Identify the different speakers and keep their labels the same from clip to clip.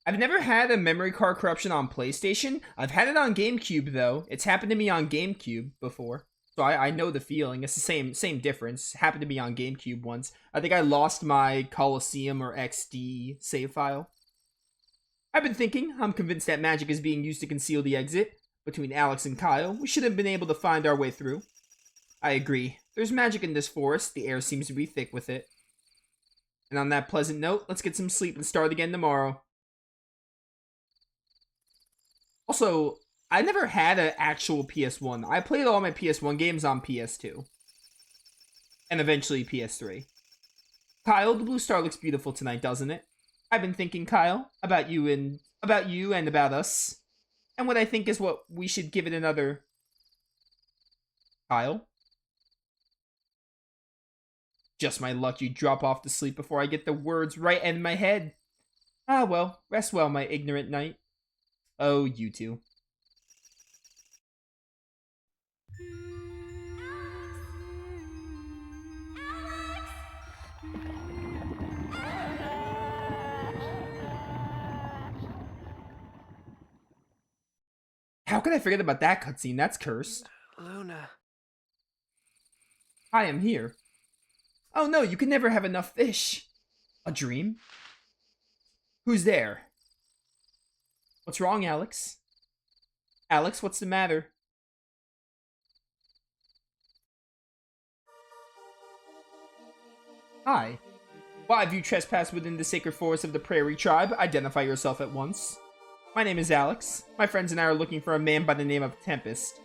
Speaker 1: I've never had a memory card corruption on PlayStation. I've had it on GameCube, though. It's happened to me on GameCube before. So I know the feeling. It's the same difference. Happened to me on GameCube once. I think I lost my Coliseum or XD save file. I've been thinking. I'm convinced that magic is being used to conceal the exit. Between Alex and Kyle, we should have been able to find our way through. I agree. There's magic in this forest. The air seems to be thick with it. And on that pleasant note, let's get some sleep and start again tomorrow. Also, I never had an actual PS1. I played all my PS1 games on PS2. And eventually PS3. Kyle, the blue star looks beautiful tonight, doesn't it? I've been thinking, Kyle, about you and about us. And what I think is what we should give it another... Kyle? Just my luck you drop off to sleep before I get the words right in my head. Ah, well, rest well, my ignorant knight. Oh, you two. How could I forget about that cutscene? That's cursed.
Speaker 2: Luna.
Speaker 1: I am here. Oh no, you can never have enough fish. A dream? Who's there? What's wrong, Alex? Alex, what's the matter? Hi. Why have you trespassed within the sacred forest of the Prairie Tribe? Identify yourself at once. My name is Alex. My friends and I are looking for a man by the name of Tempest.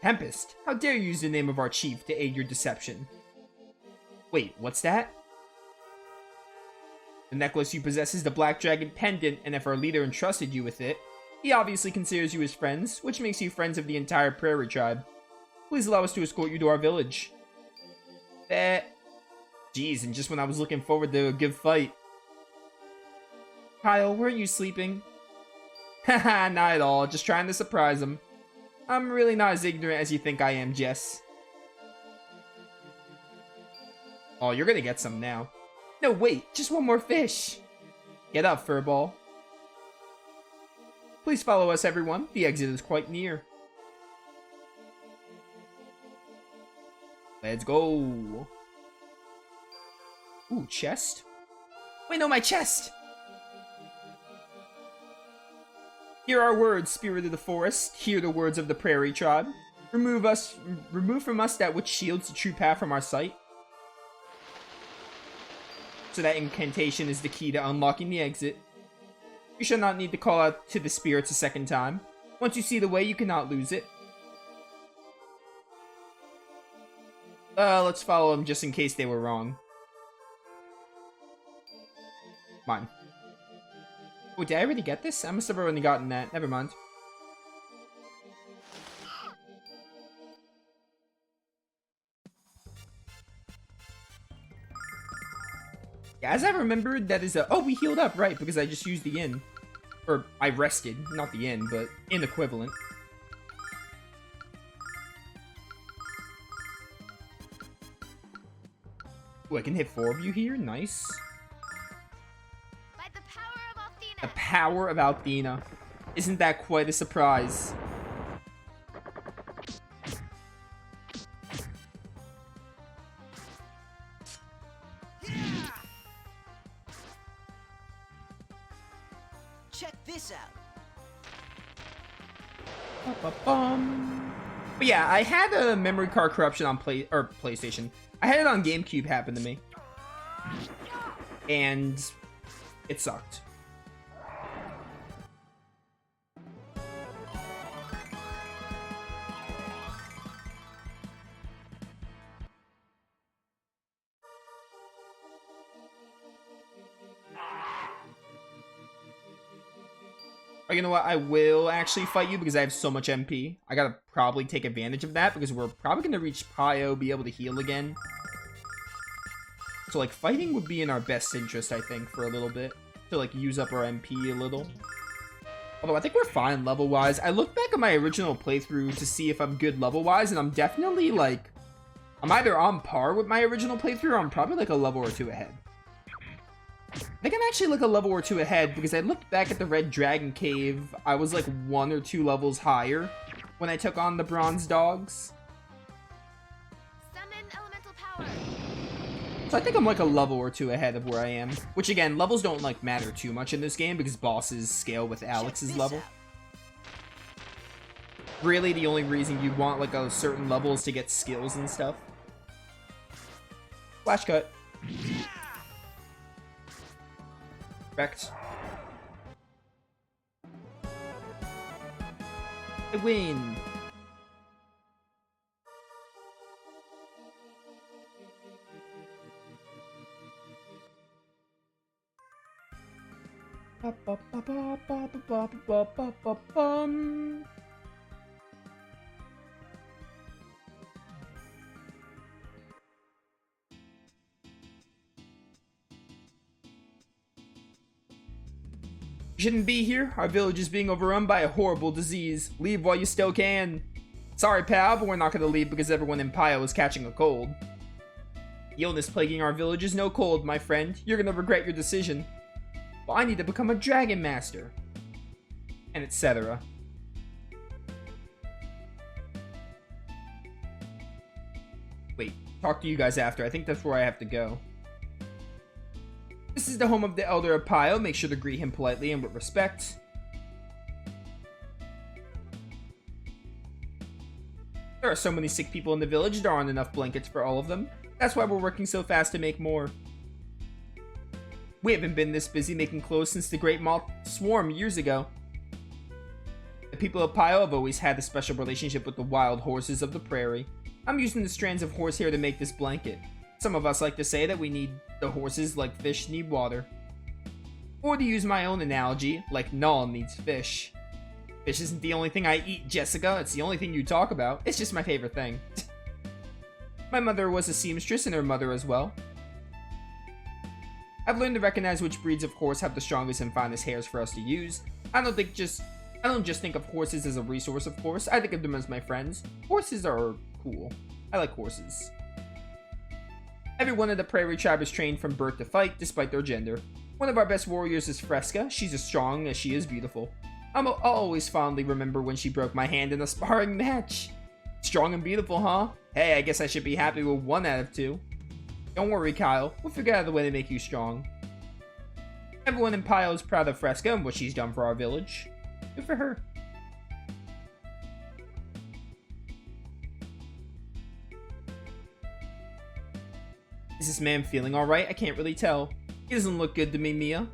Speaker 1: Tempest? How dare you use the name of our chief to aid your deception? Wait, what's that? The necklace you possess is the Black Dragon Pendant, and if our leader entrusted you with it, he obviously considers you his friends, which makes you friends of the entire Prairie Tribe. Please allow us to escort you to our village. Jeez, and just when I was looking forward to a good fight. Kyle, weren't you sleeping? Haha, not at all, just trying to surprise him. I'm really not as ignorant as you think I am, Jess. Oh, you're gonna get some now. No, wait, just one more fish. Get up, Furball. Please follow us, everyone. The exit is quite near. Let's go. Ooh, chest? Wait, no, my chest! Hear our words, spirit of the forest. Hear the words of the Prairie Tribe. Remove from us that which shields the true path from our sight. So that incantation is the key to unlocking the exit. You shall not need to call out to the spirits a second time. Once you see the way, you cannot lose it. Let's follow them just in case they were wrong. Come on. Oh, did I already get this? I must have already gotten that. Never mind. Yeah, as I remembered, that is a... Oh, we healed up, right, because I just used the inn. Or, I rested. Not the inn, but inn equivalent. Ooh, I can hit 4 of you here? Nice. The power of Althena. Isn't that quite a surprise?
Speaker 2: Check this out.
Speaker 1: But yeah, I had a memory card corruption on PlayStation. I had it on GameCube happen to me. And it sucked. Oh, you know what? I will actually fight you because I have so much MP. I gotta probably take advantage of that because we're probably gonna reach Pio, be able to heal again. So, like, fighting would be in our best interest, I think, for a little bit. To, like, use up our MP a little. Although, I think we're fine level-wise. I look back at my original playthrough to see if I'm good level-wise, and I'm definitely, like... I'm either on par with my original playthrough, or I'm probably, like, a level or 2 ahead. I think I'm actually like a level or two ahead because I looked back at the Red Dragon Cave. I was like 1 or 2 levels higher when I took on the Bronze Dogs.
Speaker 2: Summon elemental power.
Speaker 1: So I think I'm like a level or 2 ahead of where I am. Which again, levels don't like matter too much in this game because bosses scale with Alex's level. Really, the only reason you want like a certain level is to get skills and stuff. Flash cut. Correct. I win. Shouldn't be here. Our village is being overrun by a horrible disease. Leave while you still can. Sorry, pal, but we're not gonna leave because everyone in Pio is catching a cold. The illness plaguing our village is no cold, my friend. You're gonna regret your decision. Well, I need to become a dragon master. And etc. Wait, talk to you guys after. I think that's where I have to go. This is the home of the Elder of Pio. Make sure to greet him politely and with respect. There are so many sick people in the village, there aren't enough blankets for all of them. That's why we're working so fast to make more. We haven't been this busy making clothes since the Great Moth Swarm years ago. The people of Pio have always had a special relationship with the wild horses of the prairie. I'm using the strands of horsehair to make this blanket. Some of us like to say that we need the horses like fish need water. Or to use my own analogy, like Null needs fish. Fish isn't the only thing I eat, Jessica. It's the only thing you talk about. It's just my favorite thing. My mother was a seamstress and her mother as well. I've learned to recognize which breeds of horse have the strongest and finest hairs for us to use. I don't just think of horses as a resource, of course. I think of them as my friends. Horses are cool. I like horses. Everyone in the Prairie Tribe is trained from birth to fight, despite their gender. One of our best warriors is Fresca. She's as strong as she is beautiful. I'll always fondly remember when she broke my hand in a sparring match. Strong and beautiful, huh? Hey, I guess I should be happy with 1 out of 2. Don't worry, Kyle. We'll figure out a way to make you strong. Everyone in Pio is proud of Fresca and what she's done for our village. Good for her. Is this man feeling alright? I can't really tell. He doesn't look good to me, Mia.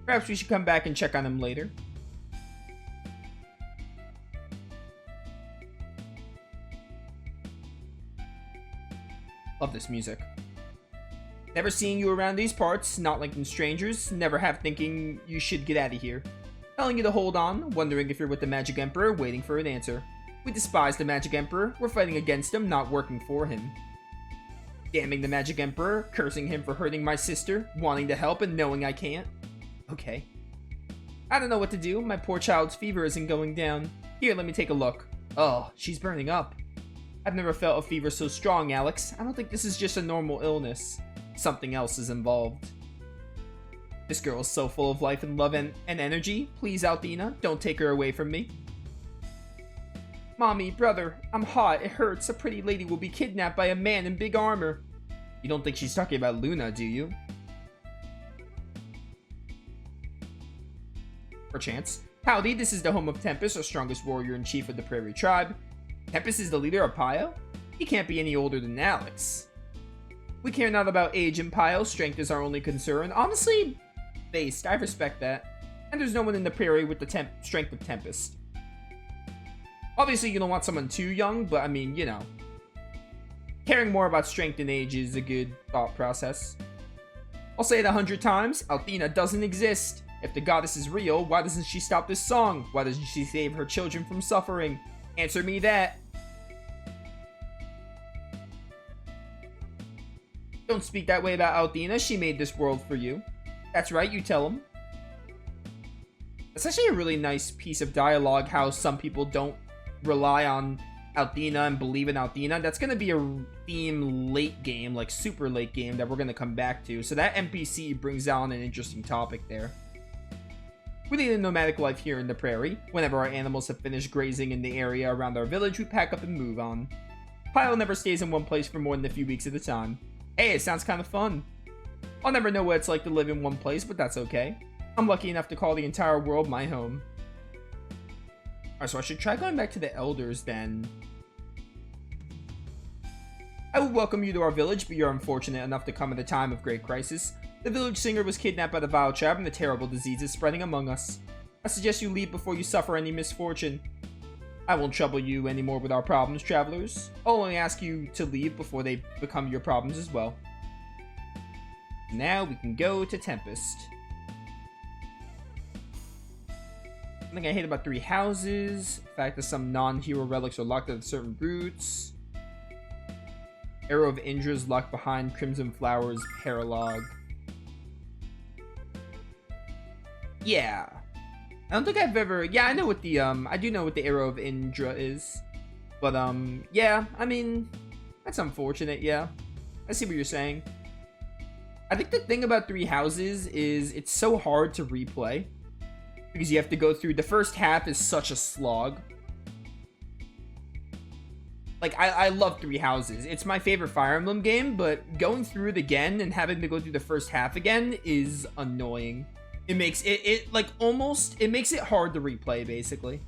Speaker 1: Perhaps we should come back and check on him later. Love this music. Never seeing you around these parts, not liking strangers, never have thinking you should get out of here. Telling you to hold on, wondering if you're with the Magic Emperor, waiting for an answer. We despise the Magic Emperor, we're fighting against him, not working for him. Damning the Magic Emperor, cursing him for hurting my sister, wanting to help and knowing I can't. Okay. I don't know what to do, my poor child's fever isn't going down. Here, let me take a look. Oh, she's burning up. I've never felt a fever so strong, Alex. I don't think this is just a normal illness. Something else is involved. This girl is so full of life and love and energy. Please, Althena, don't take her away from me. Mommy, brother, I'm hot. It hurts. A pretty lady will be kidnapped by a man in big armor. You don't think she's talking about Luna, do you? Perchance. Howdy, this is the home of Tempest, our strongest warrior and chief of the Prairie Tribe. Tempest is the leader of Pio? He can't be any older than Alex. We care not about age in Pio, strength is our only concern. Honestly, based, I respect that. And there's no one in the Prairie with the strength of Tempest. Obviously, you don't want someone too young, but I mean, you know. Caring more about strength than age is a good thought process. I'll say it 100 times, Althena doesn't exist. If the goddess is real, why doesn't she stop this song? Why doesn't she save her children from suffering? Answer me that. Don't speak that way about Althena, she made this world for you. That's right, you tell him. It's actually a really nice piece of dialogue how some people don't rely on Althena and believe in Althena. That's going to be a theme late game, like super late game, that we're going to come back to. So that NPC brings down an interesting topic there. We lead a nomadic life here in the prairie. Whenever our animals have finished grazing in the area around our village, we pack up and move on. Pyle never stays in one place for more than a few weeks at a time. Hey, it sounds kind of fun. I'll never know what it's like to live in one place, but that's okay. I'm lucky enough to call the entire world my home. Alright, so I should try going back to the elders then. I would welcome you to our village, but you're unfortunate enough to come at a time of great crisis. The village singer was kidnapped by the vile tribe and the terrible disease is spreading among us. I suggest you leave before you suffer any misfortune. I won't trouble you anymore with our problems, travelers. I'll only ask you to leave before they become your problems as well. Now we can go to Tempest. I think I hit about 3 houses. The fact that some non-hero relics are locked at certain routes. Arrow of Indra is locked behind Crimson Flowers Paralog. Yeah. I don't think I've ever... Yeah, I know what the, I do know what the Arrow of Indra is. But, yeah, I mean, that's unfortunate, yeah. I see what you're saying. I think the thing about 3 houses is it's so hard to replay. Because you have to go through... The first half is such a slog. Like, I love 3 houses. It's my favorite Fire Emblem game, but going through it again and having to go through the first half again is annoying. It makes it like almost... It makes it hard to replay, basically.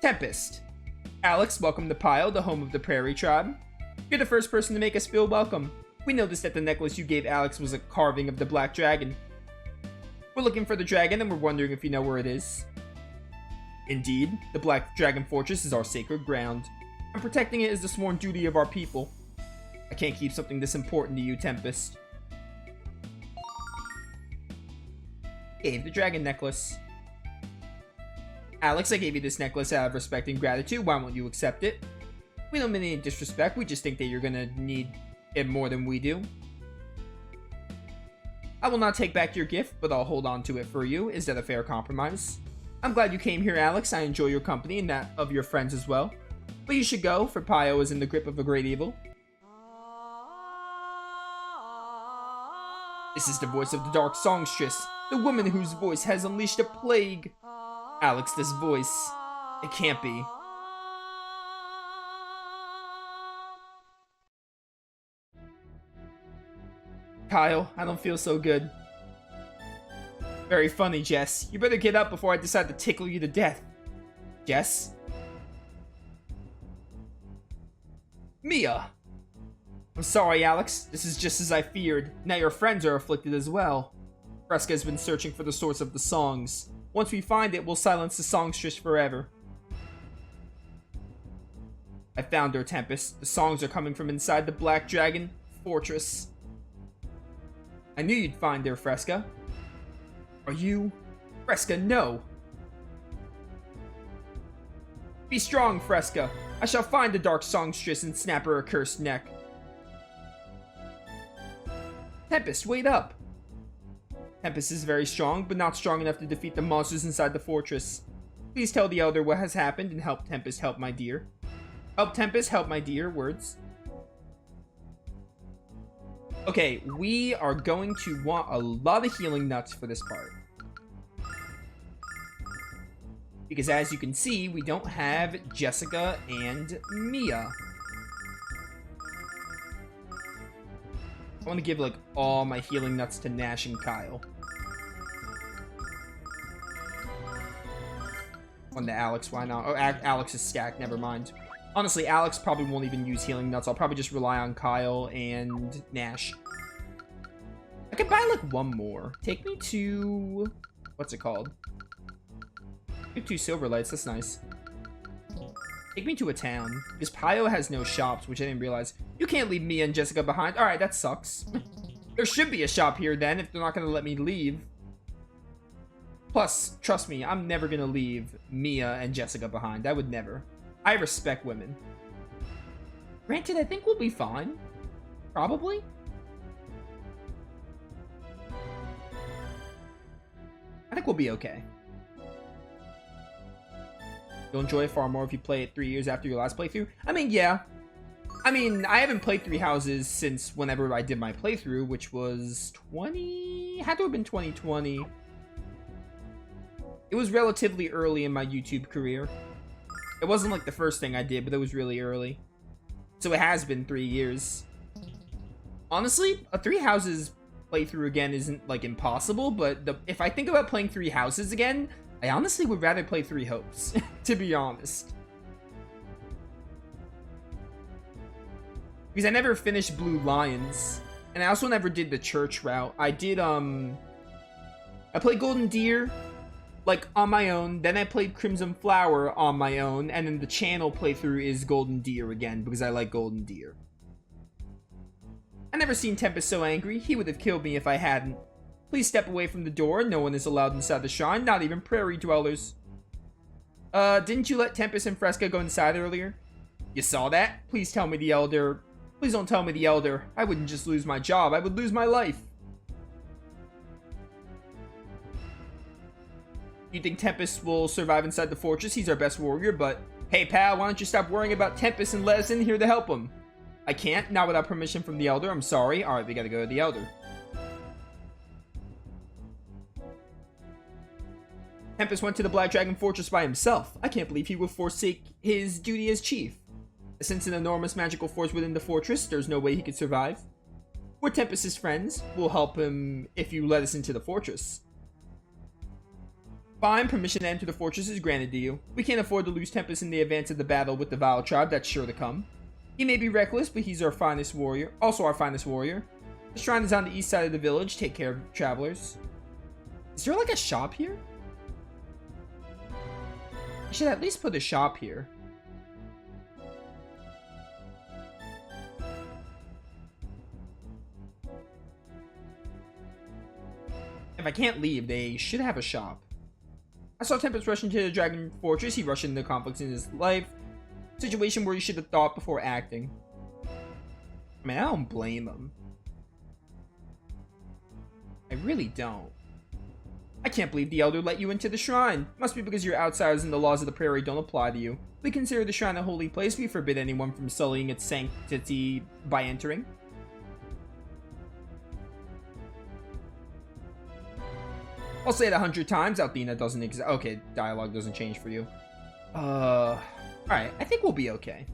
Speaker 1: Tempest. Alex, welcome to Pyle, the home of the Prairie Tribe. You're the first person to make us feel welcome. We noticed that the necklace you gave Alex was a carving of the Black Dragon. We're looking for the dragon and we're wondering if you know where it is. Indeed, the Black Dragon Fortress is our sacred ground, and protecting it is the sworn duty of our people. I can't keep something this important to you, Tempest. Gave the dragon necklace. Alex, I gave you this necklace out of respect and gratitude. Why won't you accept it? We don't mean any disrespect. We just think that you're gonna need it more than we do. I will not take back your gift, but I'll hold on to it for you. Is that a fair compromise? I'm glad you came here, Alex. I enjoy your company and that of your friends as well. But you should go, for Pyo is in the grip of a great evil. This is the voice of the Dark Songstress, the woman whose voice has unleashed a plague. Alex, this voice, it can't be. Kyle, I don't feel so good. Very funny, Jess. You better get up before I decide to tickle you to death. Jess? Mia! I'm sorry, Alex. This is just as I feared. Now your friends are afflicted as well. Fresca has been searching for the source of the songs. Once we find it, we'll silence the songstress forever. I found her, Tempest. The songs are coming from inside the Black Dragon Fortress. I knew you'd find her, Fresca. Are you? Fresca, no! Be strong, Fresca. I shall find the Dark Songstress and snap her accursed neck. Tempest, wait up! Tempest is very strong, but not strong enough to defeat the monsters inside the fortress. Please tell the Elder what has happened and help Tempest help my dear. Help Tempest help my dear, words. Okay, we are going to want a lot of healing nuts for this part. Because as you can see, we don't have Jessica and Mia. I want to give, like, all my healing nuts to Nash and Kyle. One to Alex, why not? Oh, Alex is stacked, never mind. Honestly, Alex probably won't even use healing nuts. I'll probably just rely on Kyle and Nash. I could buy, like, one more. Take me to... What's it called? Get 2 silver lights, that's nice. Take me to a town. Because Pyo has no shops, which I didn't realize. You can't leave Mia and Jessica behind. Alright, that sucks. There should be a shop here then, if they're not going to let me leave. Plus, trust me, I'm never going to leave Mia and Jessica behind. I would never. I respect women. Granted, I think we'll be fine. Probably. I think we'll be okay. You'll enjoy it far more if you play it 3 years after your last playthrough. I mean, yeah. I mean, I haven't played Three Houses since whenever I did my playthrough, which was had to have been 2020. It was relatively early in my YouTube career. It wasn't like the first thing I did, but it was really early. So it has been 3 years. Honestly, a Three Houses playthrough again isn't like impossible, but if I think about playing Three Houses again, I honestly would rather play Three Hopes, to be honest. Because I never finished Blue Lions, and I also never did the church route. I did, I played Golden Deer, like, on my own, then I played Crimson Flower on my own, and then the channel playthrough is Golden Deer again, because I like Golden Deer. I never seen Tempest so angry. He would have killed me if I hadn't. Please step away from the door. No one is allowed inside the shrine, not even prairie dwellers. Didn't you let Tempest and Fresca go inside earlier? You saw that? Please tell me the Elder... Please don't tell me the Elder. I wouldn't just lose my job, I would lose my life. You think Tempest will survive inside the fortress? He's our best warrior, but... Hey pal, why don't you stop worrying about Tempest and let us in here to help him? I can't, not without permission from the Elder, I'm sorry. Alright, we gotta go to the Elder. Tempest went to the Black Dragon Fortress by himself. I can't believe he would forsake his duty as chief. Since an enormous magical force within the fortress, there's no way he could survive. We're Tempest's friends. We'll help him if you let us into the fortress. Fine, permission to enter the fortress is granted to you. We can't afford to lose Tempest in the advance of the battle with the Vile Tribe that's sure to come. He may be reckless, but he's our finest warrior. Also our finest warrior. The shrine is on the east side of the village. Take care of travelers. Is there like a shop here? You should at least put a shop here. If I can't leave, they should have a shop. I saw Tempest rush into the Dragon Fortress. He rushed into conflicts in his life. Situation where you should have thought before acting. I mean, I don't blame him. I really don't. I can't believe the Elder let you into the shrine. Must be because you're outsiders and the laws of the prairie don't apply to you. We consider the shrine a holy place. We forbid anyone from sullying its sanctity by entering. I'll say it 100 times. Althena doesn't exist. Okay, dialogue doesn't change for you. Alright, I think we'll be okay.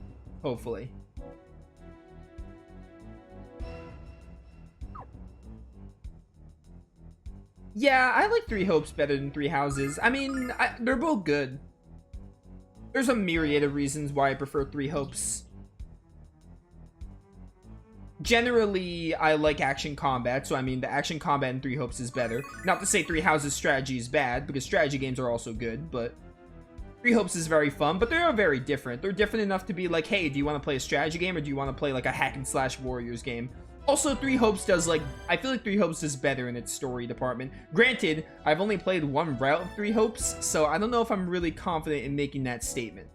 Speaker 1: Hopefully. Yeah, I like Three Hopes better than Three Houses. I mean, they're both good. There's a myriad of reasons why I prefer Three Hopes. Generally, I like action combat, so I mean, the action combat in Three Hopes is better. Not to say Three Houses strategy is bad, because strategy games are also good, but... Three Hopes is very fun, but they are very different. They're different enough to be like, hey, do you want to play a strategy game, or do you want to play like a hack and slash warriors game? Also, Three Hopes does like, I feel like Three Hopes is better in its story department. Granted, I've only played one route of Three Hopes, so I don't know if I'm really confident in making that statement.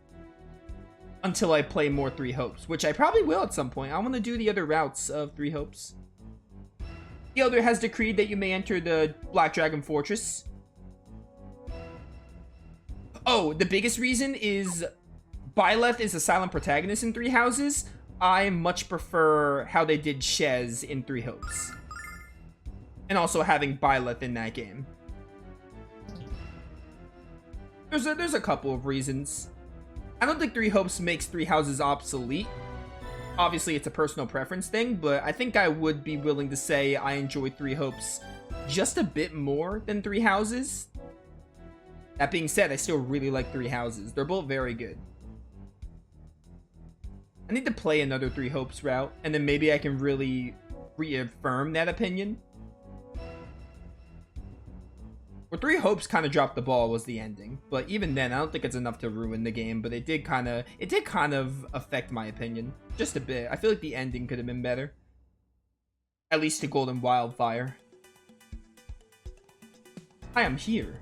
Speaker 1: Until I play more Three Hopes, which I probably will at some point. I want to do the other routes of Three Hopes. The Elder has decreed that you may enter the Black Dragon Fortress. Oh, the biggest reason is Byleth is a silent protagonist in Three Houses. I much prefer how they did Shez in Three Hopes. And also having Byleth in that game. There's a couple of reasons. I don't think Three Hopes makes Three Houses obsolete. Obviously, it's a personal preference thing, but I think I would be willing to say I enjoy Three Hopes just a bit more than Three Houses. That being said, I still really like Three Houses. They're both very good. I need to play another Three Hopes route, and then maybe I can really reaffirm that opinion. Where Three Hopes kind of dropped the ball was the ending, but even then, I don't think it's enough to ruin the game, but it did kind of affect my opinion. Just a bit. I feel like the ending could have been better. At least to Golden Wildfire. Hi, I'm here.